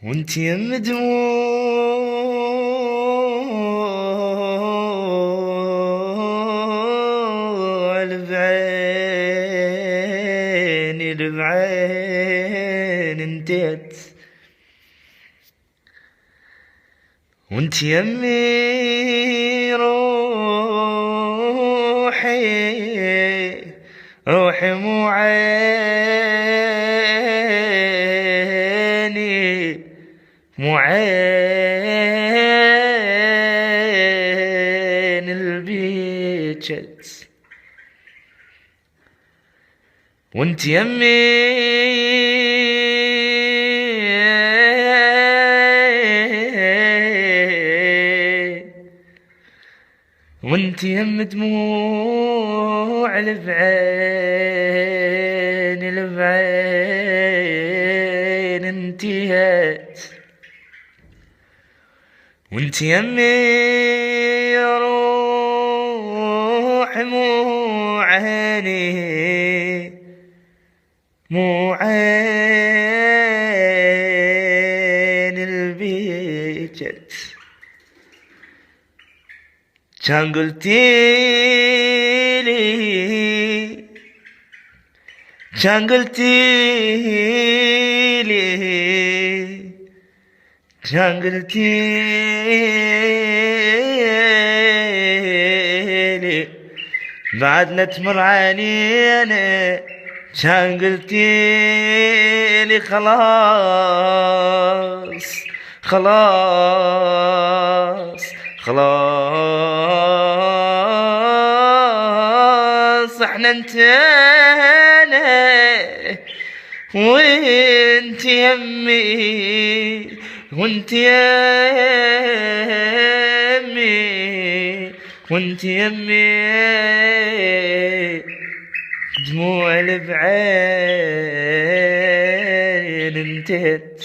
وانت يم دموع البعين انتيت، وانت يمي روحي مو عيني، مو عين البيجت، وانت يمي وانت يم دموع البعين انتهت، وانت يمي روح مو عيني، مو عين البيجت، كان قلتيلي كان قلتيلي بعدنا تمر علينا، كان قلتيلي خلاص احنا انتهينا، وانت يمي دموع البعين انتهت.